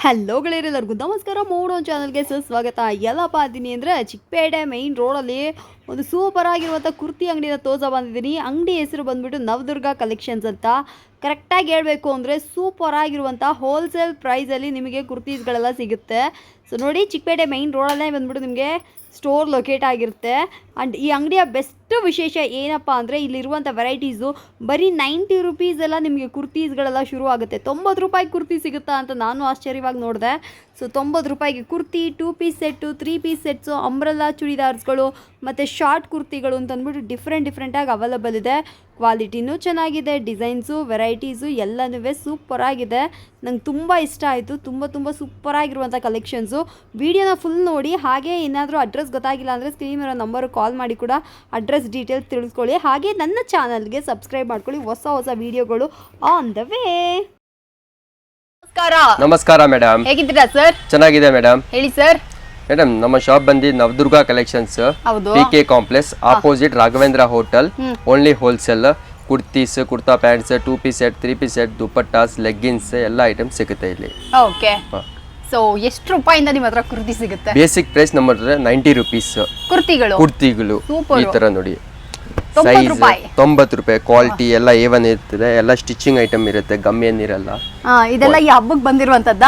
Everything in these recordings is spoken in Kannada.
ಹಲೋ ಗೆಳೆಯರೆಲ್ಲರಿಗೂ ನಮಸ್ಕಾರ. ಮೋಡೋ ಚಾನಲ್ಗೆ ಸುಸ್ವಾಗತ. ಎಲ್ಲಪ್ಪ ಇದ್ದೀನಿ ಅಂದರೆ ಚಿಕ್ಕಪೇಟೆ ಮೈನ್ ರೋಡಲ್ಲಿ ಒಂದು ಸೂಪರ್ ಆಗಿರುವಂಥ ಕುರ್ತಿ ಅಂಗಡಿನ ಬಂದಿದ್ದೀನಿ. ಅಂಗಡಿ ಹೆಸರು ಬಂದುಬಿಟ್ಟು ನವದುರ್ಗ ಕಲೆಕ್ಷನ್ಸ್ ಅಂತ. ಕರೆಕ್ಟಾಗಿ ಹೇಳಬೇಕು ಅಂದರೆ ಸೂಪರ್ ಆಗಿರುವಂಥ ಹೋಲ್ಸೇಲ್ ಪ್ರೈಸಲ್ಲಿ ನಿಮಗೆ ಕುರ್ತೀಸ್ಗಳೆಲ್ಲ ಸಿಗುತ್ತೆ. ಸೊ ನೋಡಿ, ಚಿಕ್ಕಪೇಟೆ ಮೈನ್ ರೋಡಲ್ಲೇ ಬಂದುಬಿಟ್ಟು ನಿಮಗೆ ಸ್ಟೋರ್ ಲೊಕೇಟ್ ಆಗಿರುತ್ತೆ. ಆ್ಯಂಡ್ ಈ ಅಂಗಡಿಯ ಬೆಸ್ಟ್ ವಿಶೇಷ ಏನಪ್ಪ ಅಂದರೆ ಇಲ್ಲಿರುವಂಥ ವೆರೈಟೀಸು ಬರೀ 90 ರುಪೀಸ್ ಎಲ್ಲ ನಿಮಗೆ ಕುರ್ತೀಸ್ಗಳೆಲ್ಲ ಶುರು ಆಗುತ್ತೆ. 90 ರೂಪಾಯಿ ಕುರ್ತಿ ಸಿಗುತ್ತಾ ಅಂತ ನಾನು ಆಶ್ಚರ್ಯವಾಗಿ ನೋಡಿದೆ. ಸೊ 90 ರೂಪಾಯಿಗೆ kurti, 2 piece set, 3 piece sets, umbrella ಚೂಡಿದಾರ್ಸ್ಗಳು ಮತ್ತು ಶಾರ್ಟ್ ಕುರ್ತಿಗಳು ಅಂತ ಅಂದ್ಬಿಟ್ಟು ಡಿಫ್ರೆಂಟಾಗಿ ಅವೈಲಬಲ್ ಇದೆ. ಕ್ವಾಲಿಟಿನೂ ಚೆನ್ನಾಗಿದೆ, ಡಿಸೈನ್ಸು ವೆರೈಟೀಸು ಎಲ್ಲನೂ ಸೂಪರಾಗಿದೆ. ನಂಗೆ ತುಂಬ ಇಷ್ಟ ಆಯಿತು. ತುಂಬ ಸೂಪರಾಗಿರುವಂಥ ಕಲೆಕ್ಷನ್ಸು. ವಿಡಿಯೋನ ಫುಲ್ ನೋಡಿ. ಹಾಗೆ ಏನಾದರೂ ಅಡ್ರೆಸ್ ಗೊತ್ತಾಗಿಲ್ಲ ಅಂದರೆ ಸ್ಕ್ರೀನ್ ಮೇಲೆ ನಂಬರು ಕಾಲ್ ಮಾಡಿ ಕೂಡ ಅಡ್ರೆಸ್ ಡೀಟೇಲ್ಸ್ ತಿಳಿಸ್ಕೊಳ್ಳಿ. ಹಾಗೆ ನನ್ನ ಚಾನಲ್ಗೆ ಸಬ್ಸ್ಕ್ರೈಬ್ ಮಾಡ್ಕೊಳ್ಳಿ. ಹೊಸ ವಿಡಿಯೋಗಳು ಆನ್ ದ ವೇ. ನಮಸ್ಕಾರ ಮೇಡಮ್, ಹೇಗಿದ್ದೀರಾ ಸರ್? ಚೆನ್ನಾಗಿದೆ ಮೇಡಮ್. ಹೇಳಿ ಸರ್. ಮೇಡಮ್, ನಮ್ಮ ಶಾಪ್ ಬಂದು Navadurga collections, PK complex opposite Raghavendra hotel. Only wholesale kurtis, kurta pants, 2 piece set, 3 piece set, dupattas, leggings ಎಲ್ಲ ಐಟಮ್ ಸಿಗುತ್ತೆ ಇಲ್ಲಿ. ಓಕೆ. ಸೊ ಎಷ್ಟು ರೂಪಾಯಿಂದ ನಿಮ್ಮ ಹತ್ರ ಕುರ್ತಿ ಸಿಗುತ್ತೆ? ಬೇಸಿಕ್ ಪ್ರೈಸ್ ನಮ್ಮ ಹತ್ರ 90 ರುಪೀಸ್ ಕುರ್ತಿಗಳು. ಈ ತರ ನೋಡಿ, ಸೈಜ್ 90 ರೂಪಾಯಿ. ಕ್ವಾಲಿಟಿ ಎಲ್ಲ A1 ಇರ್ತದೆ. ಎಲ್ಲ ಸ್ಟಿಚಿಂಗ್ ಐಟಮ್ ಇರುತ್ತೆ, ಗಮ್ ಏನಿರಲ್ಲ. ಇದೆಲ್ಲ ಈ ಹಬ್ಬಕ್ಕೆ ಬಂದಿರುವಂತದ್ದ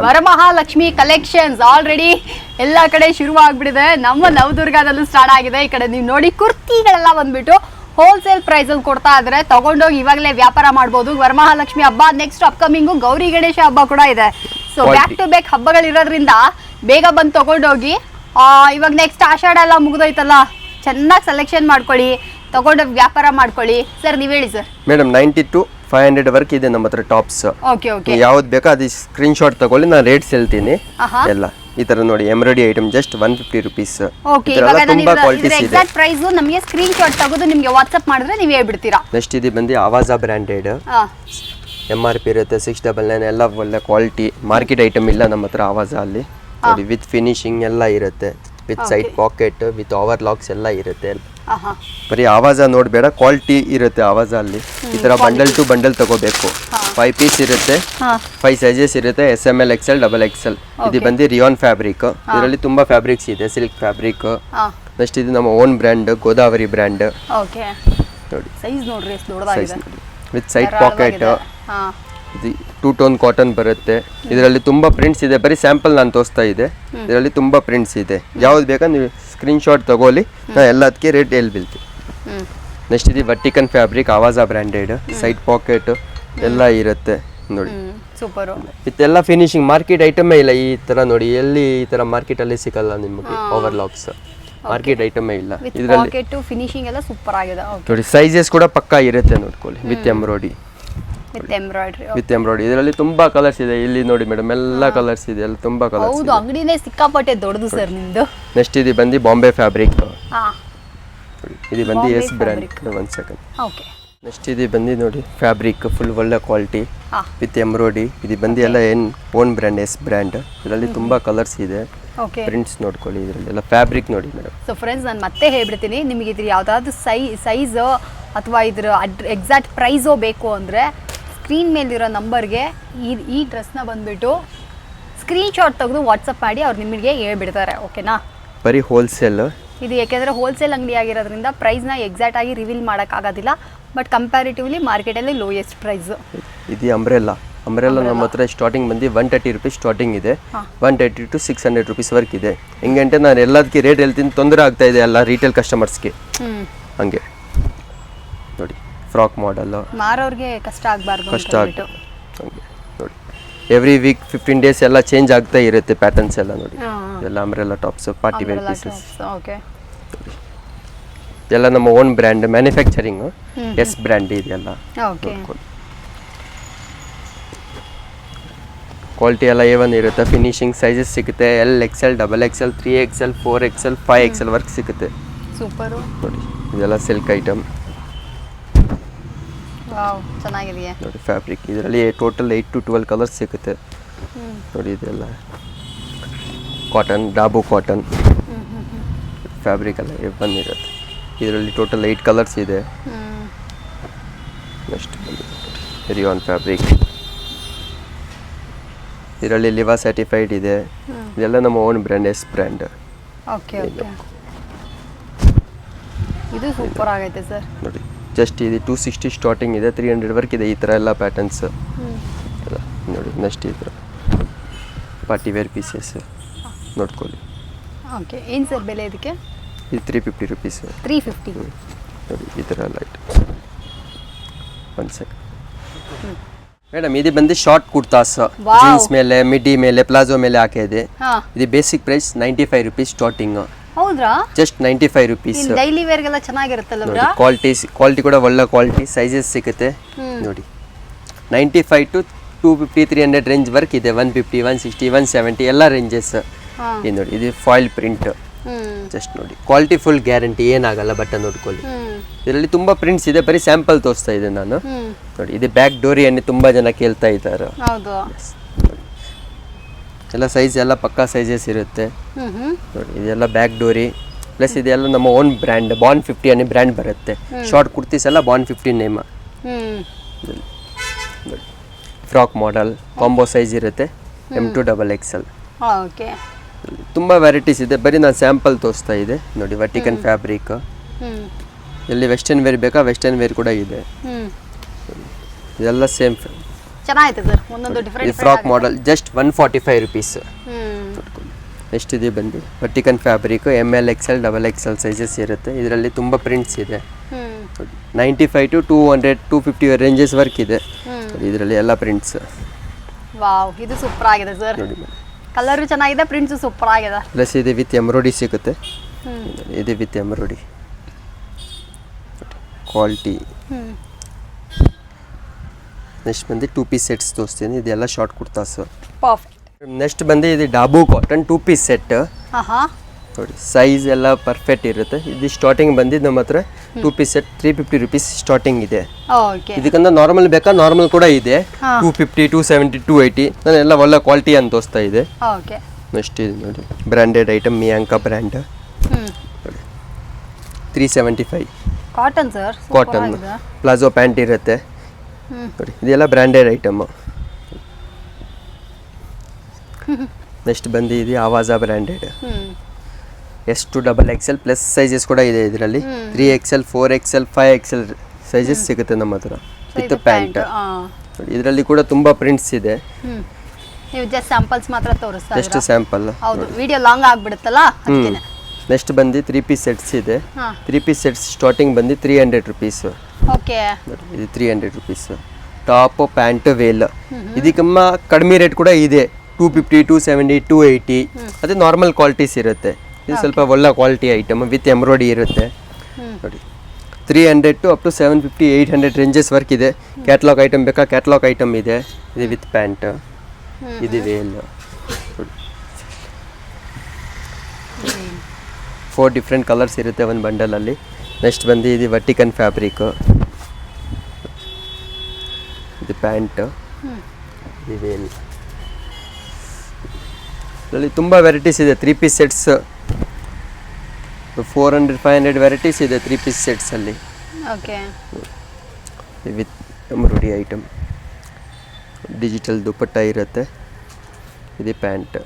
ವರಮಹಾಲಕ್ಷ್ಮಿ ಕಲೆಕ್ಷನ್ಸ್. ಆಲ್ರೆಡಿ ಎಲ್ಲ ಕಡೆ ಶುರು ಆಗ್ಬಿಟ್ಟಿದೆ. ನಮ್ಮ ನವದುರ್ಗದಲ್ಲೂ ಸ್ಟಾರ್ಟ್ ಆಗಿದೆ. ಈ ಕಡೆ ನೀವು ನೋಡಿ, ಕುರ್ತಿಗಳೆಲ್ಲ ಬಂದ್ಬಿಟ್ಟು ಹೋಲ್ಸೇಲ್ ಪ್ರೈಸ್ ಅಲ್ಲಿ ಕೊಡ್ತಾ ಇದ್ರೆ ತಗೊಂಡೋಗಿ ಇವಾಗಲೇ ವ್ಯಾಪಾರ ಮಾಡ್ಬೋದು. ವರಮಹಾಲಕ್ಷ್ಮಿ ಹಬ್ಬ, ನೆಕ್ಸ್ಟ್ ಅಪ್ಕಮಿಂಗು ಗೌರಿ ಗಣೇಶ ಹಬ್ಬ ಕೂಡ ಇದೆ. ಸೊ ಬ್ಯಾಕ್ ಟು ಬ್ಯಾಕ್ ಹಬ್ಬಗಳಿರೋದ್ರಿಂದ ಬೇಗ ಬಂದು ತಗೊಂಡೋಗಿ. ಇವಾಗ ನೆಕ್ಸ್ಟ್ ಆಷಾಢ ಎಲ್ಲ ಮುಗಿದೋಯ್ತಲ್ಲ, ಚೆನ್ನಾಗಿ ಸೆಲೆಕ್ಷನ್ ಮಾಡ್ಕೊಳ್ಳಿ, ತಗೊಂಡೋಗಿ ವ್ಯಾಪಾರ ಮಾಡ್ಕೊಳ್ಳಿ. ಸರ್ ನೀವು ಹೇಳಿ ಸರ್. ಮೇಡಮ್, 90 to 500 ವರ್ಕ್ ಇದೆ ನಮ್ಮ ಹತ್ರ ಟಾಪ್ಸ್. ಓಕೆ. ಯಾವ್ದು ಬೇಕೋ ಅದು ಸ್ಕ್ರೀನ್ ಶಾಟ್ ತಗೊಳ್ಳಿ, ನಾನು ರೇಟ್ಸ್ ಹೇಳ್ತೀನಿ. ಎಲ್ಲ ಈ ತರ ನೋಡಿ, ಎಂಬ್ರಾಯ್ಡಿ ಐಟಮ್ ಜಸ್ಟ್ 150 ರುಪೀಸ್. ತುಂಬಾ ಕ್ವಾಲಿಟೀಸ್ ಇದೆ. ಎಕ್ಸಾಕ್ಟ್ ಪ್ರೈಸ್ ನಮಗೆ ಸ್ಕ್ರೀನ್ ಶಾಟ್ ತೆಗೆದು ನಿಮಗೆ ವಾಟ್ಸ್ಆಪ್ ಮಾಡಿದ್ರೆ ನೀವು ಹೇಳ್ಬಿಡ್ತೀರಾ. ನೆಕ್ಸ್ಟ್ ಇದು ಬಂದು ಆವಾಜಾ ಬ್ರ್ಯಾಂಡೆಡ್. MRP ಇರುತ್ತೆ 699. ಎಲ್ಲ ಒಳ್ಳೆ ಕ್ವಾಲಿಟಿ, ಮಾರ್ಕೆಟ್ ಐಟಮ್ ಇಲ್ಲ ನಮ್ಮ ಹತ್ರ ಆವಾಜಾ ಅಲ್ಲಿ. ನೋಡಿ, ವಿತ್ ಫಿನಿಶಿಂಗ್ ಎಲ್ಲ ಇರುತ್ತೆ, with side pocket, with over locks ಎಲ್ಲ ಇರುತ್ತೆ. ಬರೀ ಆವಾಜಾ ನೋಡ್ಬೇಡ, ಕ್ವಾಲಿಟಿ ಇರುತ್ತೆ ಆವಾಜಾ ಅಲ್ಲಿ. ಈ ತರ ಬಂಡಲ್ ಟು ಬಂಡಲ್ ತಗೋಬೇಕು. 5 ಪೀಸ್ ಇರುತ್ತೆ, 5 ಸೈಜಸ್ ಇರುತ್ತೆ, SML, XL, XXL. ಇದು ಬಂದು ರಿಯಾನ್ ಫ್ಯಾಬ್ರಿಕ್. ಇದರಲ್ಲಿ ತುಂಬಾ ಫ್ಯಾಬ್ರಿಕ್ಸ್ ಇದೆ, ಸಿಲ್ಕ್ ಫ್ಯಾಬ್ರಿಕ್. ನೆಕ್ಸ್ಟ್ ಇದು ನಮ್ಮ ಓನ್ ಬ್ರ್ಯಾಂಡ್, ಗೋದಾವರಿ ಬ್ರ್ಯಾಂಡ್. ನೋಡಿ, ಸೈಜ್ ನೋಡ್ರಿ ಎಷ್ಟು ದೊಡ್ಡದಾಗಿದೆ, ವಿತ್ ಸೈಡ್ ಪಾಕೆಟ್. ಇದು 2 ಟೋನ್ ಕಾಟನ್ ಬರುತ್ತೆ. ಇದರಲ್ಲಿ ತುಂಬಾ ಪ್ರಿಂಟ್ಸ್ ಇದೆ. ಬರೀ ಸ್ಯಾಂಪಲ್ ನಾನು ತೋರಿಸ್ತಾ ಇದೆ. ಇದರಲ್ಲಿ ತುಂಬಾ ಪ್ರಿಂಟ್ಸ್ ಇದೆ. ಯಾವ್ದು ಬೇಕಾ ನೀವು ಸ್ಕ್ರೀನ್ ಶಾಟ್ ತಗೊಳ್ಳಿ, ನಾನು ಎಲ್ಲದಕ್ಕೆ ರೇಟ್ ಹೇಳ್ಬಿಡ್ತೀನಿ. ನೆಕ್ಸ್ಟ್ ಇದು ವರ್ಟಿಕನ್ ಫ್ಯಾಬ್ರಿಕ್, ಆವಾಜಾ ಬ್ರ್ಯಾಂಡೆಡ್. ಸೈಡ್ ಪಾಕೆಟ್ ಎಲ್ಲ ಇರುತ್ತೆ ನೋಡಿ, ಸೂಪರ್. ಇದೆಲ್ಲ ಫಿನಿಶಿಂಗ್ ಮಾರ್ಕೆಟ್ ಐಟಮೇ ಇಲ್ಲ. ಈ ತರ ನೋಡಿ, ಎಲ್ಲಿ ಈ ತರ ಮಾರ್ಕೆಟ್ ಅಲ್ಲಿ ಸಿಗಲ್ಲ ನಿಮಗೆ. ಓವರ್ ಲಾಕ್ಸ್ ಮಾರ್ಕೆಟ್ ಐಟಮೇ ಇಲ್ಲ. ಇದರಲ್ಲಿ ಫಿನಿಶಿಂಗ್ ಎಲ್ಲ ಸೂಪರ್ ಆಗಿದೆ. ನೋಡಿ, ಸೈಜಸ್ ಕೂಡ ಪಕ್ಕಾ ಇರುತ್ತೆ ನೋಡ್ಕೊಳ್ಳಿ. With embroidery. ಇದರಲ್ಲಿ ತುಂಬಾ ಕಲರ್ಸ್ ಇದೆ. ಇಲ್ಲಿ ನೋಡಿ ಮೇಡಮ್, ಎಲ್ಲ ಕಲರ್ಸ್ ಇದೆ, ಎಲ್ಲ ತುಂಬಾ ಕಲರ್ಸ್. ಹೌದು, ಅಂಗಡಿನೇ ಸಿಕ್ಕಾಪಟ್ಟೆ ದೊಡ್ಡದು ಸರ್ ನಿಮ್ದು. ನೆಕ್ಸ್ಟ್ ಇದು ಬಂದು ಬಾಂಬೆ ಫ್ಯಾಬ್ರಿಕ್. ಇದು ಬಂದು S brand. 1 second. Okay. Next ಇದು ಬಂದು ನೋಡಿ, ಫ್ಯಾಬ್ರಿಕ್ ಫುಲ್ ಒಳ್ಳೆ ಕ್ವಾಲಿಟಿ ವಿತ್ ಎಂಬ್ರಾಯ್ಡಿ. ಇದು ಬಂದು ಎಲ್ಲ ಓನ್ ಬ್ರ್ಯಾಂಡ್, ಎಸ್ ಬ್ರ್ಯಾಂಡ್. ಇದರಲ್ಲಿ ತುಂಬಾ ಕಲರ್ಸ್ ಇದೆ, ಪ್ರಿಂಟ್ಸ್ ನೋಡ್ಕೊಳ್ಳಿ. ಇದರಲ್ಲಿ ಎಲ್ಲ ಫ್ಯಾಬ್ರಿಕ್ ನೋಡಿ ಮೇಡಮ್. ಸೊ ಫ್ರೆಂಡ್ಸ್, ನಾನು ಮತ್ತೆ ಹೇಳ್ಬಿಡ್ತೀನಿ, ನಿಮಗೆ ಇದ್ರ ಯಾವುದಾದ್ರು ಸೈಜ್ ಅಥವಾ ಇದ್ರ ಎಕ್ಸಾಕ್ಟ್ ಪ್ರೈಸೋ ಬೇಕು ಅಂದರೆ ಸ್ಕ್ರೀನ್ ಮೇಲಿರೋ ನಂಬರ್ಗೆ ಈ ಡ್ರೆಸ್ನ ಬಂದುಬಿಟ್ಟು ಸ್ಕ್ರೀನ್ ಶಾಟ್ ತೆಗೆದು ವಾಟ್ಸಪ್ ಮಾಡಿ ಅವ್ರು ನಿಮಗೆ ಹೇಳ್ಬಿಡ್ತಾರೆ. ಓಕೆನಾ? ಬರೀ ಹೋಲ್ಸೇಲ್ ಇದು, ಯಾಕೆಂದರೆ ಹೋಲ್ಸೇಲ್ ಅಂಗಡಿ ಆಗಿರೋದ್ರಿಂದ ಪ್ರೈಸ್ನ ಎಕ್ಸಾಕ್ಟ್ ಆಗಿ ರಿವೀಲ್ ಮಾಡೋಕ್ಕಾಗೋದಿಲ್ಲ. ಬಟ್ ಕಂಪ್ಯಾರಿಟಿವ್ಲಿ ಮಾರ್ಕೆಟಲ್ಲಿ ಲೋಯೆಸ್ಟ್ ಪ್ರೈಸ್. ಇದು ಅಂಬ್ರೆಲ್ಲಾ ನಮ್ಮ ಹತ್ರ ಸ್ಟಾರ್ಟಿಂಗ್ ಬಂದು 130 ರುಪೀಸ್ ಸ್ಟಾರ್ಟಿಂಗ್ ಇದೆ. 130 to 600 ರುಪೀಸ್ ವರ್ಕ್ ಇದೆ. ಹೆಂಗಂటే ನಾನು ಎಲ್ಲದಕ್ಕೆ ರೇಟ್ ಹೇಳ್ತೀನಿ, ತೊಂದರೆ ಆಗ್ತಾ ಇದೆ ಎಲ್ಲ ರಿಟೇಲ್ ಕಸ್ಟಮರ್ಸ್ಗೆ. ಹಂಗೆ ನೋಡಿ, ಫ್ರಾಕ್ ಮಾಡಲ್ ಮಾರೋರಿಗೆ ಕಷ್ಟ ಆಗಬಾರ್ದು. ಹಂಗೆ ನೋಡಿ, ಎವ್ರಿ ವೀಕ್ 15 ಡೇಸ್ ಎಲ್ಲ ಚೇಂಜ್ ಆಗ್ತಾ ಇರುತ್ತೆ ಪ್ಯಾಟರ್ನ್ಸ್ ಎಲ್ಲ. ನೋಡಿ, ಎಲ್ಲ umbrella tops, party wear pieces. Okay. ಎಲ್ಲ ನಮ್ಮ own brand, manufacturing S brand ಇದೆಲ್ಲ. ಕ್ವಾಲಿಟಿ ಎಲ್ಲ A1 ಇರುತ್ತೆ. ಫಿನಿಶಿಂಗ್ ಸೈಜಸ್ ಸಿಗುತ್ತೆ, L, XL, XXL, 3XL, 4XL, 5XL work ಸಿಗುತ್ತೆ. ಸೂಪರ್. ನೋಡಿ, ಇದೆಲ್ಲ ಸಿಲ್ಕ್ ಐಟಮ್. ವಾವ್, ಚೆನ್ನಾಗಿದೆಯಾ ನೋಡಿ ಫ್ಯಾಬ್ರಿಕ್. ಇದರಲ್ಲಿ ಟೋಟಲ್ 8 to 12 ಕಲರ್ಸ್ ಸಿಗುತ್ತೆ ನೋಡಿ. ಇದೆಲ್ಲ ಕಾಟನ್, ಡಾಬು ಕಾಟನ್ ಫ್ಯಾಬ್ರಿಕ್ ಎಲ್ಲ A1 ಇರುತ್ತೆ. ಇದರಲ್ಲಿ ಟೋಟಲ್ 8 ಕಲರ್ಸ್ ಇದೆ. Next rayon fabric. ಇದರಲ್ಲಿ ಲಿವಾ ಸರ್ಟಿಫೈಡ್ ಇದೆ. ಇದೆಲ್ಲ ನಮ್ಮ own brand, S brand. Okay okay, ಇದು ಸೂಪರ್ ಆಗೈತೆ ಸರ್. ನೋಡಿ ಜಸ್ಟ್ ಇದು 260 ಸ್ಟಾರ್ಟಿಂಗ್ ಇದೆ, 300 ವರ್ಕ್ ಇದೆ. ಈ ಥರ ಎಲ್ಲ ಪ್ಯಾಟರ್ನ್ಸ್ ನೋಡಿ. ನೆಕ್ಸ್ಟ್ ಈ ಥರ ಪಾರ್ಟಿ ವೇರ್ ಪೀಸಸ್ ನೋಡ್ಕೊಳ್ಳಿ. ಓಕೆ, ಏನು ಸರ್ ಬೆಲೆ ಇದಕ್ಕೆ? ಇದು 350 ರುಪೀಸ್. 350. ನೋಡಿ ಈ ಥರ ಎಲ್ಲ ಐಟಮ್ಸ್. ಒಂದು ಸೆಕೆಂಡ್ ಮೇಡಮ್, ಇದು ಬಂದು ಶಾರ್ಟ್ ಕುರ್ತಾಸ್, ಜೀನ್ಸ್ ಮೇಲೆ, ಮಿಡ್ಡಿ ಮೇಲೆ, ಪ್ಲಾಜೋ ಮೇಲೆ ಹಾಕಿದೆ. ಇದು ಬೇಸಿಕ್ ಪ್ರೈಸ್ 95 ರುಪೀಸ್ ಸ್ಟಾರ್ಟಿಂಗ್. ಹೌದ್ರಾ? Just 95 rupees. ಡೈಲಿ ವೇರ್ಗೆಲ್ಲ ಚೆನ್ನಾಗಿರುತ್ತಲ್ಲ ಬ್ರಾ? ಕ್ವಾಲಿಟಿ ಕೂಡ ಒಳ್ಳೆ ಕ್ವಾಲಿಟಿ, ಸೈಜಸ್ ಸಿಗುತ್ತೆ ನೋಡಿ. 95 to 250 300 ರೇಂಜ್ ವರ್ಕ್ ಇದೆ. 150 160 170 ಎಲ್ಲ ರೇಂಜಸ್. ಇದು ನೋಡಿ, ಇದು ಫಾಯಿಲ್ ಪ್ರಿಂಟ್. ಜಸ್ಟ್ ನೋಡಿ, ಕ್ವಾಲಿಟಿ ಫುಲ್ ಗ್ಯಾರಂಟಿ, ಏನಾಗಲ್ಲ. ಬಟ್ಟೆ ನೋಡ್ಕೊಳ್ಳಿ. ಇದರಲ್ಲಿ ತುಂಬಾ ಪ್ರಿಂಟ್ಸ್ ಇದೆ, ಬರೀ ಸ್ಯಾಂಪಲ್ ತೋರಿಸ್ತಾ ಇದೆ ನಾನು. ನೋಡಿ ಇದು ಬ್ಯಾಕ್ ಡೋರಿಯನ್ನು ತುಂಬಾ ಜನ ಕೇಳ್ತಾ ಇದ್ದಾರೆ. ಹೌದು, ಎಲ್ಲ ಸೈಜ್ ಎಲ್ಲ ಪಕ್ಕಾ ಸೈಜಸ್ ಇರುತ್ತೆ. ನೋಡಿ ಇದೆಲ್ಲ ಬ್ಯಾಕ್ ಡೋರಿ, ಪ್ಲಸ್ ಇದೆಲ್ಲ ನಮ್ಮ ಓನ್ ಬ್ರ್ಯಾಂಡ್, ಬಾನ್ 50 ಅನ್ನೋ ಬ್ರ್ಯಾಂಡ್ ಬರುತ್ತೆ. ಶಾರ್ಟ್ ಕುರ್ತೀಸ್ ಎಲ್ಲ ಬಾನ್ 50 name. Frock model combo size ಇರುತ್ತೆ, M2 XXL. ಓಕೆ, ತುಂಬ ವೆರೈಟೀಸ್ ಇದೆ, ಬರೀ ನಾನು ಸ್ಯಾಂಪಲ್ ತೋರಿಸ್ತಾ ಇದೆ. ನೋಡಿ ವರ್ಟಿಕನ್ ಫ್ಯಾಬ್ರಿಕ್, ಎಲ್ಲಿ ವೆಸ್ಟರ್ನ್ ವೇರ್ ಬೇಕಾ ವೆಸ್ಟರ್ನ್ ವೇರ್ ಕೂಡ ಇದೆ. ಇದೆಲ್ಲ ಸೇಮ್ ಚೆನ್ನಾಗಿದೆ ಸರ್, ಒಂದೊಂದು different. Frock model just 145 rupees. ಎಷ್ಟಿದೆ ಬಂದು ವರ್ಟಿಕನ್ fabric, ML XL XXL sizes ಇರುತ್ತೆ. ಇದರಲ್ಲಿ ತುಂಬ ಪ್ರಿಂಟ್ಸ್ ಇದೆ. 95 to 200 250 ರೇಂಜಸ್ ವರ್ಕ್ ಇದೆ. ಇದರಲ್ಲಿ ಎಲ್ಲ ಪ್ರಿಂಟ್ಸ್. ವಾವ್, ಇದು ಸೂಪರ್ ಆಗಿದೆ ಸರ್. ನೋಡಿ ಕಲರ್ ಚೆನ್ನಾಗಿದೆ, ಪ್ರಿಂಟ್ಸ್ ಸೂಪರ್ ಆಗಿದೆ. ಪ್ಲಸ್ ಇದು ವಿತ್ ಎಂಬ್ರಾಯ್ಡಿ ಸಿಗುತ್ತೆ. ಇದು ವಿತ್ ಎಂಬ್ರಾಯ್ಡಿ ಕ್ವಾಲಿಟಿ. ನೆಕ್ಸ್ಟ್ ಬಂದು 2 ಪೀಸ್ ಸೆಟ್ಸ್ ತೋರಿಸ್ತೀನಿ. ಇದೆಲ್ಲ ಶಾರ್ಟ್ ಕುರ್ತಾಸ್. ಪರ್ಫೆಕ್ಟ್. ನೆಕ್ಸ್ಟ್ ಬಂದು ಇದು ಡಾಬು ಕಾಟನ್ 2 ಪೀಸ್ ಸೆಟ್. ನೋಡಿ ಸೈಜ್ ಎಲ್ಲ ಪರ್ಫೆಕ್ಟ್ ಇರುತ್ತೆ. ಇದು ಸ್ಟಾರ್ಟಿಂಗ್ ಬಂದಿದ್ದು ನಮ್ಮ ಹತ್ರ 2 ಪೀಸ್ ಸೆಟ್ 350 ರುಪೀಸ್ ಸ್ಟಾರ್ಟಿಂಗ್ ಇದೆ. ಇದಕ್ಕಿಂತ ನಾರ್ಮಲ್ ಬೇಕಾ ನಾರ್ಮಲ್ ಕೂಡ ಇದೆ. 250 270 280 ನಾನು ಎಲ್ಲ ಒಳ್ಳೆ ಕ್ವಾಲಿಟಿ ಅಂತ ತೋರಿಸ್ತಾ ಇದೆ. ನೆಕ್ಸ್ಟ್ ಇದು ನೋಡಿ ಬ್ರ್ಯಾಂಡೆಡ್ ಐಟಮ್, ಮಿಯಾಂಕಾ ಬ್ರ್ಯಾಂಡ್. ನೋಡಿ 375 cotton sir, cotton palazzo pant ಇರುತ್ತೆ. ನೋಡಿ ಇದೆಲ್ಲ ಬ್ರ್ಯಾಂಡೆಡ್ ಐಟಮ್. ನೆಕ್ಸ್ಟ್ ಬಂದು ಇದು Avaasa branded, S2 XXL plus sizes ಕೂಡ ಇದೆ. ಇದರಲ್ಲಿ 3XL 4XL 5XL ಸೈಜಸ್ ಸಿಗುತ್ತೆ ನಮ್ಮ ಹತ್ರ ವಿತ್ ಪ್ಯಾಂಟ್. ಇದರಲ್ಲಿ ಕೂಡ ತುಂಬಾ ಪ್ರಿಂಟ್ಸ್ ಇದೆ. ನೀವು ಜಸ್ಟ್ ಸ್ಯಾಂಪಲ್ಸ್ ಮಾತ್ರ ತೋರಿಸ್ತಾ ಜಸ್ಟ್ ಸ್ಯಾಂಪಲ್. ಹೌದು, ವಿಡಿಯೋ ಲಾಂಗ್ ಆಗ್ಬಿಡುತ್ತಲ್ಲ ಅದಕ್ಕೆ. ನೆಕ್ಸ್ಟ್ ಬಂದು 3 ಪೀಸ್ ಸೆಟ್ಸ್ ಇದೆ. 3 ಪೀಸ್ ಸೆಟ್ಸ್ ಸ್ಟಾರ್ಟಿಂಗ್ ಬಂದು 300 ರುಪೀಸ್. ಓಕೆ, ಇದು 300 ರುಪೀಸ್. ಟಾಪ್ ಪ್ಯಾಂಟ್ ವೇಲ್ ಇದಕ್ಕಮ್ಮ ಕಡಿಮೆ ರೇಟ್ ಕೂಡ ಇದೆ. 250 270 280 ಅದೇ ನಾರ್ಮಲ್ ಕ್ವಾಲಿಟೀಸ್ ಇರುತ್ತೆ. ಇದು ಸ್ವಲ್ಪ ಒಳ್ಳೆ ಕ್ವಾಲಿಟಿ ಐಟಮ್ ವಿತ್ ಎಂಬ್ರಾಯ್ಡಿ ಇರುತ್ತೆ. ನೋಡಿ 300 to up to 750 800 ranges work ಇದೆ. ಕ್ಯಾಟ್ಲಾಗ್ ಐಟಮ್ ಬೇಕಾ ಕ್ಯಾಟ್ಲಾಗ್ ಐಟಮ್ ಇದೆ. ಇದು ವಿತ್ ಪ್ಯಾಂಟ್, ಇದು ವೇಲ್. 4 ಡಿಫ್ರೆಂಟ್ ಕಲರ್ಸ್ ಇರುತ್ತೆ ಒಂದು ಬಂಡಲಲ್ಲಿ. ನೆಕ್ಸ್ಟ್ ಬಂದು ಇದು ವರ್ಟಿಕನ್ ಫ್ಯಾಬ್ರಿಕ್, ಇದು ಪ್ಯಾಂಟ್, ಇದು ವೇಲ್. ಇದರಲ್ಲಿ ತುಂಬ ವೆರೈಟೀಸ್ ಇದೆ. 3 ಪೀಸ್ ಸೆಟ್ಸ್ 400 500 ವೆರೈಟೀಸ್ ಇದೆ 3 ಪೀಸ್ ಸೆಟ್ಸಲ್ಲಿ. Okay, with embroidery item, digital dupatta ಇರುತ್ತೆ. ಇದು ಪ್ಯಾಂಟ್.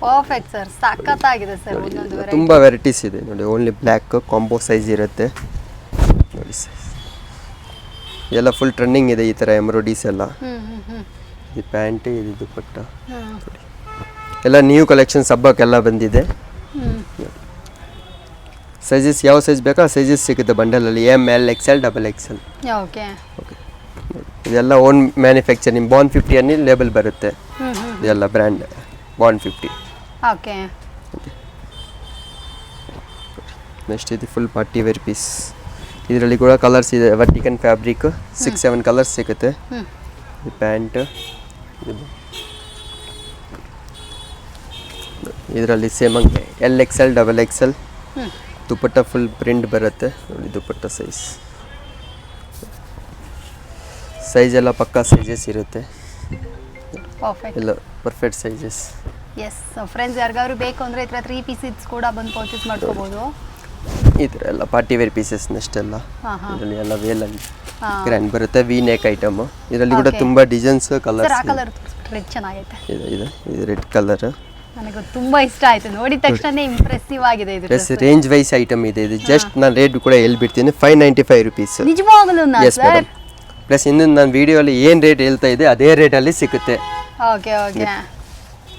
ಪರ್ಫೆಕ್ಟ್ ಸರ್, ಸಖತ್ತಾಗಿದೆ ಸರ್. ಒಂದೊಂದು ವೆರೈಟಿ ತುಂಬ ವೆರೈಟೀಸ್ ಇದೆ. ನೋಡಿ ಓನ್ಲಿ ಬ್ಲ್ಯಾಕ್ ಕಾಂಬೋ ಸೈಜ್ ಇರುತ್ತೆ. ನೋಡಿ ಸೈಜ್ ಎಲ್ಲ ಫುಲ್ ಟ್ರೆಂಡಿಂಗ್ ಇದೆ ಈ ಥರ ಎಂಬ್ರಾಯ್ಡೀಸ್ ಎಲ್ಲ. ಇದು ಪ್ಯಾಂಟ್, ಇದು ದುಪ್ಪಟ್ಟ ಎಲ್ಲ ನ್ಯೂ ಕಲೆಕ್ಷನ್ಸ್ ಹಬ್ಬಕ್ಕೆಲ್ಲ ಬಂದಿದೆ. ಸೈಜಸ್ ಯಾವ ಸೈಜ್ ಬೇಕಾ ಸೈಜಸ್ ಸಿಗುತ್ತೆ ಬಂಡಲಲ್ಲಿ. ML XL XXL. ಓಕೆ, ಇದೆಲ್ಲ ಓನ್ ಮ್ಯಾನುಫ್ಯಾಕ್ಚರಿಂಗ್ ಬಾನ್ 50 ಅನ್ನಿ ಲೇಬಲ್ ಬರುತ್ತೆ. ಇದೆಲ್ಲ ಬ್ರ್ಯಾಂಡ್ ಬಾನ್ 50. ಓಕೆ, ನೆಕ್ಸ್ಟ್ ಇದು ಫುಲ್ ಪಾರ್ಟಿ ವೇರ್ ಪೀಸ್. ಇದರಲ್ಲಿ ಕೂಡ ಕಲರ್ಸ್ ಇದೆ. ವರ್ಟಿಕನ್ ಫ್ಯಾಬ್ರಿಕ್ 6-7 ಕಲರ್ಸ್ ಸಿಗುತ್ತೆ. ಇದು ಪ್ಯಾಂಟ್, ಇದರಲ್ಲಿ ಸೇಮ್ ಹಂಗೆ LXL XXL. ದುಪ್ಪಟ್ಟ ಫುಲ್ ಪ್ರಿಂಟ್ ಬರುತ್ತೆ. ನೋಡಿ ದುಪ್ಪಟ್ಟ ಸೈಜ್ ಎಲ್ಲ ಪಕ್ಕಾ ಸೈಜಸ್ ಇರುತ್ತೆ. ಪರ್ಫೆಕ್ಟ್, ಎಲ್ಲ ಪರ್ಫೆಕ್ಟ್ ಸೈಜಸ್. ಎಸ್ ಫ್ರೆಂಡ್ಸ್, ಯಾರಿಗಾದ್ರು ಬೇಕು ಅಂದರೆ ಈ ಥರ 3 ಪೀಸಸ್ ಕೂಡ ಬಂದು ಪರ್ಚೇಸ್ ಮಾಡ್ಕೋಬೋದು. ಈ ಥರ ಎಲ್ಲ ಪಾರ್ಟಿ ವೇರ್ ಪೀಸಸ್ ನೆಕ್ಸ್ಟೆಲ್ಲ ಇದರಲ್ಲಿ ಎಲ್ಲ ವೇಲಲ್ಲಿ ಗ್ರ್ಯಾಂಡ್ ಬರುತ್ತೆ. V neck item. ಇದರಲ್ಲಿ ಕೂಡ ತುಂಬ ಡಿಸೈನ್ಸ್ ಕಲರ್ಸ್. ಕಲರ್ ರೆಡ್ ಚೆನ್ನಾಗೈತೆ. ಇದು ರೆಡ್ ಕಲರ್ ನನಗೆ ತುಂಬಾ ಇಷ್ಟ ಆಯ್ತು, ನೋಡಿದ ತಕ್ಷಣ ಇಂಪ್ರೆಸಿವ್ ಆಗಿದೆ ಇದು. ಪ್ಲಸ್ ರೇಂಜ್ ವೈಸ್ ಐಟಮ್ ಇದೆ ಇದು. ಜಸ್ಟ್ ನಾನು ರೇಟ್ ಕೂಡ ಹೇಳ್ಬಿಡ್ತೀನಿ, 595 rupees. ನಿಜವಾಗಲೂ ಎಸ್ ಮೇಡಮ್. ಪ್ಲಸ್ ಇನ್ನು ನಾನು ವಿಡಿಯೋಲಿ ಏನು ರೇಟ್ ಹೇಳ್ತಾ ಇದೆ ಅದೇ ರೇಟಲ್ಲಿ ಸಿಗುತ್ತೆ. ಓಕೆ ಓಕೆ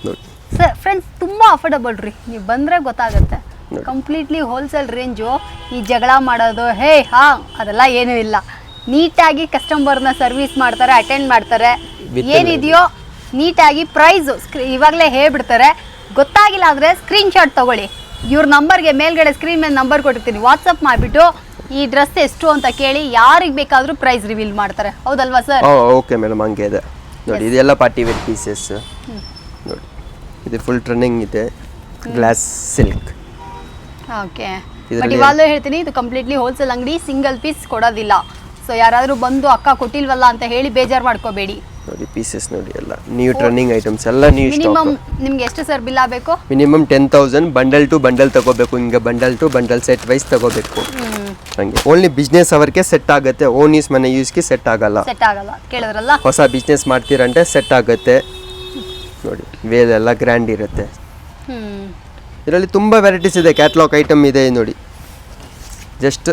ನೋಡಿ ಸರ್ ಫ್ರೆಂಡ್ಸ್, ತುಂಬಾ ಅಫೋರ್ಡಬಲ್ ರೀ, ನೀವು ಬಂದರೆ ಗೊತ್ತಾಗುತ್ತೆ. Completely wholesale range. ಈ ಜಗಳ ಮಾಡೋದು ಅದೆಲ್ಲ ಏನೂ ಇಲ್ಲ. ನೀಟಾಗಿ ಕಸ್ಟಮರ್ನ ಸರ್ವಿಸ್ ಮಾಡ್ತಾರೆ, ಅಟೆಂಡ್ ಮಾಡ್ತಾರೆ. ಏನಿದೆಯೋ ನೀಟಾಗಿ ಪ್ರೈಸು ಇವಾಗಲೇ ಹೇಳ್ಬಿಡ್ತಾರೆ. ಗೊತ್ತಾಗಿಲ್ಲ ಅಂದರೆ ಸ್ಕ್ರೀನ್ಶಾಟ್ ತೊಗೊಳ್ಳಿ. ಇವ್ರ ನಂಬರ್ಗೆ ಮೇಲ್ಗಡೆ ಸ್ಕ್ರೀನ್ ಮೇಲೆ ನಂಬರ್ ಕೊಟ್ಟಿರ್ತೀನಿ, ವಾಟ್ಸಪ್ ಮಾಡಿಬಿಟ್ಟು ಈ ಡ್ರೆಸ್ ಎಷ್ಟು ಅಂತ ಕೇಳಿ ಯಾರಿಗೆ ಬೇಕಾದರೂ ಪ್ರೈಸ್ ರಿವೀಲ್ ಮಾಡ್ತಾರೆ. ಹೌದಲ್ವಾ ಸರ್? ಓಕೆ ಮೇಡಮ್, ಹಂಗೆ ಇದೆ ನೋಡಿ. ಇದೆಲ್ಲ ಪಾರ್ಟಿ ವೇರ್ ಪೀಸಸ್ ನೋಡಿ. ಇದು ಫುಲ್ ಟ್ರೆಂಡಿಂಗ್ ಇದೆ, ಗ್ಲಾಸ್ ಸಿಲ್ಕ್. ಓಕೆ, ಬಟ್ ಇವಾಗಲೂ ಹೇಳ್ತೀನಿ, ಇದು ಕಂಪ್ಲೀಟ್ಲಿ ಹೋಲ್ಸೇಲ್ ಅಂಗಡಿ, ಸಿಂಗಲ್ ಪೀಸ್ ಕೊಡೋದಿಲ್ಲ. ಸೊ ಯಾರಾದರೂ ಬಂದು ಅಕ್ಕ ಕೊಟ್ಟಿಲ್ವಲ್ಲ ಅಂತ ಹೇಳಿ ಬೇಜಾರು ಮಾಡ್ಕೋಬೇಡಿ. ನೋಡಿ ಪೀಸಸ್ ನೋಡಿ, ಎಲ್ಲ ನ್ಯೂ ಟ್ರೆಂಡಿಂಗ್ ಐಟಮ್ಸ್, ಎಲ್ಲ ನ್ಯೂ ಸ್ಟಾಕ್. ಮಿನಿಮಮ್ ನಿಮ್ಗೆ ಎಷ್ಟು ಸರ್ ಬಿಲ್ ಆಗಬೇಕು? ಮಿನಿಮಮ್ 10,000 ಬಂಡಲ್ ಟು ಬಂಡಲ್ ತಗೋಬೇಕು. ಹಿಂಗೆ bundle to bundle set wise ತಗೋಬೇಕು. ಹಂಗೆ ಓನ್ಲಿ ಬಿಸ್ನೆಸ್ ಅವರ್ಗೆ ಸೆಟ್ ಆಗುತ್ತೆ, ಓನ್ ಯೂಸ್ ಮನೆ ಯೂಸ್ಗೆ ಸೆಟ್ ಆಗಲ್ಲ. ಸೆಟ್ ಆಗಲ್ಲ, ಕೇಳಿದ್ರಲ್ಲ. ಹೊಸ ಬಿಸ್ನೆಸ್ ಮಾಡ್ತೀರಂటే ಸೆಟ್ ಆಗುತ್ತೆ. ನೋಡಿ ವೇಲ್ ಎಲ್ಲ ಗ್ರ್ಯಾಂಡ್ ಇರುತ್ತೆ. ಇದರಲ್ಲಿ ತುಂಬ ವೆರೈಟೀಸ್ ಇದೆ, ಕ್ಯಾಟ್ಲಾಗ್ ಐಟಮ್ ಇದೆ ನೋಡಿ. ಜಸ್ಟ್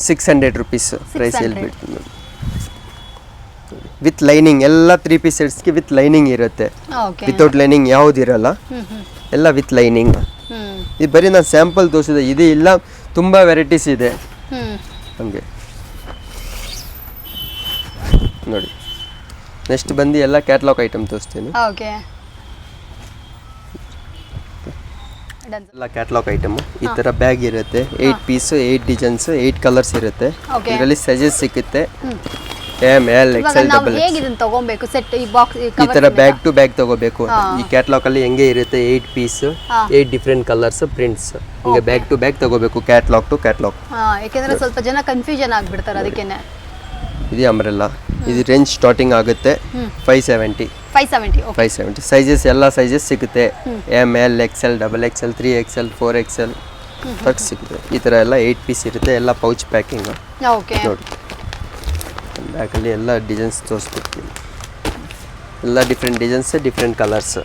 600 rupees ಪ್ರೈಸ್ ಹೇಳ್ಬಿಡ್ತೀನಿ ನೋಡಿ. ವಿತ್ ಲೈನಿಂಗ್ ಎಲ್ಲ 3 ಪೀಸ್ ಸೆಟ್ಸ್ಗೆ ವಿತ್ ಲೈನಿಂಗ್ ಇರುತ್ತೆ. ವಿತೌಟ್ ಲೈನಿಂಗ್ ಯಾವುದಿರಲ್ಲ, ಎಲ್ಲ ವಿತ್ ಲೈನಿಂಗ್. ಇದು ಬರೀ ನಾನು ಸ್ಯಾಂಪಲ್ ತೋರಿಸಿದೆ, ಇದು ಇಲ್ಲ, ತುಂಬ ವೆರೈಟೀಸ್ ಇದೆ ಹಂಗೆ ನೋಡಿ. ನೆಕ್ಸ್ಟ್ ಬಂದು ಎಲ್ಲ ಕ್ಯಾಟ್ಲಾಗ್ ಐಟಮ್ ತೋರಿಸ್ತೀನಿ. ಓಕೆ, ಎಲ್ಲ ಕ್ಯಾಟ್ಲಾಗ್ ಐಟಮ್. ಈ ತರ ಬ್ಯಾಗ್ ಇರುತ್ತೆ, 8 ಪೀಸ್, 8 ಡಿಸೈನ್ಸ್, 8 ಕಲರ್ಸ್ ಇರುತ್ತೆ. ಇದರಲ್ಲಿ ಸೈಜಸ್ ಸಿಗುತ್ತೆ, ಎಮ್ ಎಲ್ ಎಕ್ಸೆಲ್ ಡಬಲ್. ಹೇಗೆ ಇದನ್ನ ತಗೋಬೇಕು ಸೆಟ್? ಈ ಬಾಕ್ಸ್ ಈ ತರ ಬ್ಯಾಗ್ ಟು ಬ್ಯಾಗ್ ತಗೋಬೇಕು. ಈ ಕ್ಯಾಟ್ಲಾಗ್ ಅಲ್ಲಿ ಹೆಂಗೆ ಇರುತ್ತೆ, 8 ಪೀಸ್, 8 ಡಿಫರೆಂಟ್ ಕಲರ್ಸ್, ಪ್ರಿಂಟ್ಸ್, ಹಿಂಗೆ ಬ್ಯಾಗ್ ಟು ಬ್ಯಾಗ್ ತಗೋಬೇಕು, ಕ್ಯಾಟ್ಲಾಗ್ ಟು ಕ್ಯಾಟ್ಲಾಗ್. ಯಾಕೆಂದ್ರೆ ಸ್ವಲ್ಪ ಜನ ಕನ್ಫ್ಯೂಷನ್ ಆಗ್ಬಿಡ್ತಾರೆ, ಅದಕ್ಕೇನೆ. ಇದು ಅಂಬ್ರೆಲ್ಲಾ, ಇದು ರೇಂಜ್ ಸ್ಟಾರ್ಟಿಂಗ್ ಆಗುತ್ತೆ 570. 570 ಸೈಜಸ್, ಎಲ್ಲ ಸೈಜಸ್ ಸಿಗುತ್ತೆ. M L XL double XL 3XL 4XL ತಕ್ಕ ಸಿಗುತ್ತೆ. ಈ ಥರ ಎಲ್ಲ 8 ಪೀಸ್ ಇರುತ್ತೆ, ಎಲ್ಲ ಪೌಚ್ ಪ್ಯಾಕಿಂಗ್. ನೋಡಿ ಬ್ಯಾಗಲ್ಲಿ ಎಲ್ಲ ಡಿಸೈನ್ಸ್ ತೋರಿಸ್ಬಿಡ್ತೀನಿ, ಎಲ್ಲ different designs, different colours.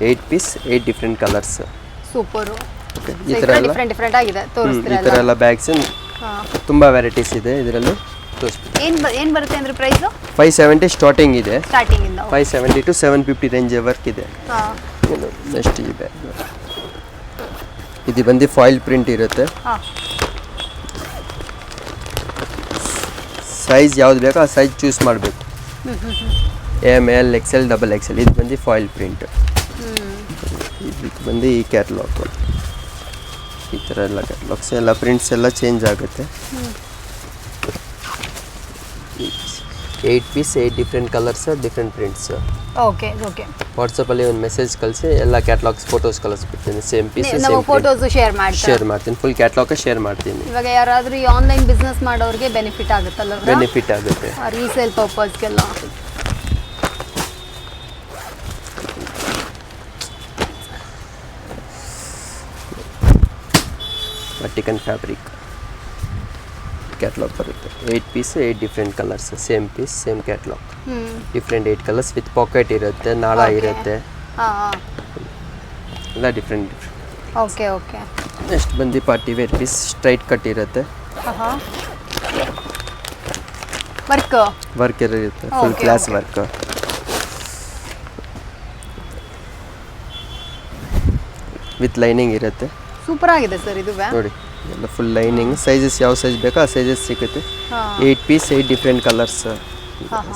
8 piece, 8 different colours. Super. ಈ ಥರ ಎಲ್ಲ ಡಿಫ್ರೆಂಟ್ ಆಗಿದೆ, ಈ ಥರ ಎಲ್ಲ ಬ್ಯಾಗ್ಸ್ ತುಂಬ ವೆರೈಟೀಸ್ ಇದೆ ಇದರಲ್ಲಿ. ಏನು ಬರುತ್ತೆ ಅಂದ್ರೆ ಪ್ರೈಸ್? 570 ಸ್ಟಾರ್ಟಿಂಗ್ ಇದೆ, ಸ್ಟಾರ್ಟಿಂಗ್ ಇಂದ 570 to 750 ರೇಂಜ್ ವರ್ಕ್ ಇದೆ. ನೆಕ್ಸ್ಟ್ ಈ ಬ್ಯಾಗ್, ಇದು ಬಂದು ಫಾಯಿಲ್ ಪ್ರಿಂಟ್ ಇರುತ್ತೆ. ಸೈಜ್ ಯಾವ್ದು ಬೇಕೋ ಆ ಸೈಜ್ ಚೂಸ್ ಮಾಡಬೇಕು. M L XL double XL. ಇದು ಬಂದು ಫಾಯಿಲ್ ಪ್ರಿಂಟ್. ಇದು ಬಂದು ಈ ಕ್ಯಾಟ್ಲಾಗ್. ಈ ಥರ ಎಲ್ಲ ಕ್ಯಾಟ್ಲಾಗ್ಸ್, ಎಲ್ಲ ಪ್ರಿಂಟ್ಸ್ ಎಲ್ಲ ಚೇಂಜ್ ಆಗುತ್ತೆ. 8 piece, 8 different colours, different prints. Okay okay. ವಾಟ್ಸಪ್ಪಲ್ಲಿ ಒಂದು ಮೆಸೇಜ್ ಕಳಿಸಿ, ಎಲ್ಲ ಕ್ಯಾಟ್ಲಾಗ್ಸ್ ಫೋಟೋಸ್ ಕಳಿಸ್ಬಿಡ್ತೀನಿ. ಸೇಮ್ ಪೀಸ್, ನಾವು ಫೋಟೋಸ್ ಶೇರ್ ಮಾಡ್ತೀನಿ, ಫುಲ್ ಕ್ಯಾಟ್ಲಾಗ್ ಶೇರ್ ಮಾಡ್ತೀನಿ. ಇವಾಗ ಯಾರಾದರೂ ಈ ಆನ್ಲೈನ್ ಬಿಸ್ನೆಸ್ ಮಾಡೋರಿಗೆ ಬೆನಿಫಿಟ್ ಆಗುತ್ತಲ್ಲ? ಬೆನಿಫಿಟ್ ಆಗುತ್ತೆ, ರೀಸೇಲ್ ಪರ್ಪಸ್ಗೆಲ್ಲ. ವರ್ಟಿಕಲ್ ಫ್ಯಾಬ್ರಿಕ್ ಕ್ಯಾಟ್ಲಾಗ್ ಬರುತ್ತೆ. 8 piece, 8 different colours, same piece, same catalogue, different 8 colours with pocket ಇರುತ್ತೆ, ನಾಳ ಇರುತ್ತೆ, ಎಲ್ಲ ಡಿಫ್ರೆಂಟ್. Okay okay. ನೆಕ್ಸ್ಟ್ ಬಂದು party wear piece, straight cut ಇರುತ್ತೆ, ವರ್ಕ್ ಇರುತ್ತೆ, full class work. With lining ಇರುತ್ತೆ. ಸೂಪರ್ ಆಗಿದೆ ಸರ್ ಇದು. ನೋಡಿ ಎಲ್ಲ ಫುಲ್ ಲೈನಿಂಗ್, ಸೈಜಸ್ ಯಾವ ಸೈಜ್ ಬೇಕೋ ಆ ಸೈಜಸ್ ಸಿಗುತ್ತೆ. 8 piece, 8 different colours,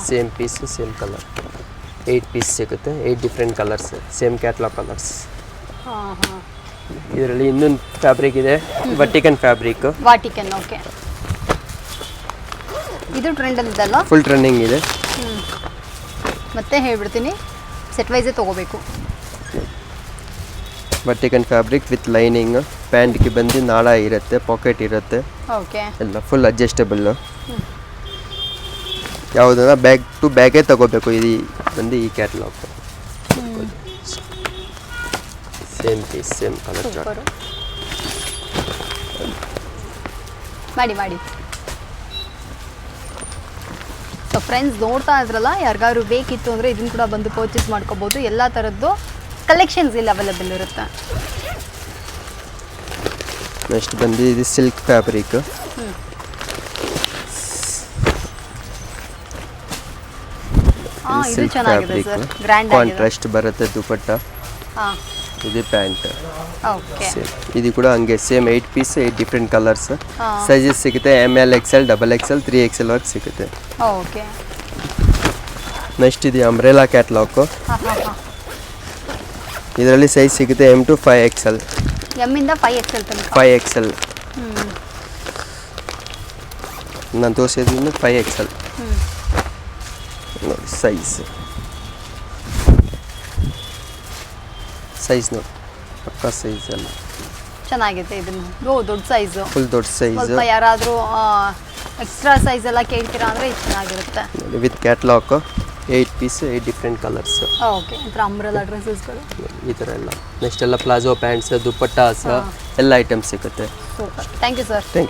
same piece, same colour. 8 piece ಸಿಗುತ್ತೆ, 8 different colours, same catalogue colours. ಇದರಲ್ಲಿ ಇನ್ನೊಂದು ಫ್ಯಾಬ್ರಿಕ್ ಇದೆ, ವರ್ಟಿಕನ್ ಫ್ಯಾಬ್ರಿಕ್. ವಾಟಿಕನ್, ಓಕೆ. ಇದು ಟ್ರೆಂಡಲ್ಲಿ ಇದಲ್ಲ? ಫುಲ್ ಟ್ರೆಂಡಿಂಗ್ ಇದೆ. ಮತ್ತೆ ಹೇಳ್ಬಿಡ್ತೀನಿ, ಸೆಟ್ ವೈಸೇ ತೊಗೋಬೇಕು. ವರ್ಟಿಕನ್ ಫ್ಯಾಬ್ರಿಕ್ ವಿತ್ ಲೈನಿಂಗ್, ಪ್ಯಾಂಟ್ಗೆ ಬಂದು ನಾಳ ಇರುತ್ತೆ, ಪಾಕೆಟ್ ಇರುತ್ತೆ, ಓಕೆ, ಎಲ್ಲ ಫುಲ್ ಅಡ್ಜಸ್ಟಬಲ್. ಯಾವುದನ್ನ ಬ್ಯಾಗ್ ಟು ಬ್ಯಾಗೇ ತಗೋಬೇಕು. ಇದು ಬಂದು ಈ catalogue, same piece, same colour chart. ಮಾಡಿ ಮಾಡಿ. ಸೊ ಸೊ ಫ್ರೆಂಡ್ಸ್ ನೋಡ್ತಾ ಇದ್ರಲ್ಲ, ಯಾರಿಗಾದ್ರು ಬೇಕಿತ್ತು ಅಂದರೆ ಇದನ್ನು ಕೂಡ ಬಂದು ಪರ್ಚೇಸ್ ಮಾಡ್ಕೋಬೋದು. ಎಲ್ಲ ಥರದ್ದು ಕಲೆಕ್ಷನ್ಸ್ ಇಲ್ಲಿ ಅವೈಲೇಬಲ್ ಇರುತ್ತೆ. ನೆಕ್ಸ್ಟ್ ಬಂದು ಇದು ಸಿಲ್ಕ್ ಫ್ಯಾಬ್ರಿಕ್. ಇದು ಚೆನ್ನಾಗಿದೆ ಸರ್, ಗ್ರ್ಯಾಂಡ್ ಆಗಿದೆ. ಕಾಂಟ್ರಾಸ್ಟ್ ಬರುತ್ತೆ ದುಪಟ್ಟ. ಹಾಂ, ಇದು ಪ್ಯಾಂಟ್. ಓಕೆ. ಇದು ಕೂಡ ಹಂಗೆ same 8 piece 8 different colours sizes ಸಿಗುತ್ತೆ. ML XL XXL 3XL ವರ್ಗೆ ಸಿಗುತ್ತೆ. ಓಕೆ. ನೆಕ್ಸ್ಟ್ ಇದು ಅಂಬ್ರೆಲಾ ಕ್ಯಾಟ್ಲಾಕು. ಹಾಂ ಹಾಂ ಹಾಂ. ಇದರಲ್ಲಿ ಸೈಜ್ ಸಿಗುತ್ತೆ M to 5XL. ಎಮ್ಮಿಂದ 5XL ತನಕ. 5XL ನಾನು ತೋರಿಸಿದ್ದೀನಿ 5XL ನೋಡಿ ಸೈಜ್ ನೋಡಿ ಪಕ್ಕಾ ಸೈಜ್ ಎಲ್ಲ ಚೆನ್ನಾಗಿದೆ. ಇದನ್ನು ದೊಡ್ಡ ಸೈಜು, ಫುಲ್ ದೊಡ್ಡ ಸೈಜ್. ಸ್ವಲ್ಪ ಯಾರಾದರೂ ಎಕ್ಸ್ಟ್ರಾ ಸೈಜ್ ಎಲ್ಲ ಕೇಳ್ತೀರಾ ಅಂದರೆ ಇದು ಚೆನ್ನಾಗಿರುತ್ತೆ. With catalogue 8 piece 8 different colours. Okay. ಒಂಥರ ಅಂಬ್ರೆಲಾ ಡ್ರೆಸ್ಸಸ್ಗಳು ಈ ಥರ ಎಲ್ಲ. ನೆಕ್ಸ್ಟ್ ಎಲ್ಲ ಪ್ಲಾಜೋ ಪ್ಯಾಂಟ್ಸ್ ದುಪಟ್ಟಾಸ್ ಎಲ್ಲ ಐಟಮ್ಸ್ ಸಿಗುತ್ತೆ. Super, thank you sir. Thank you.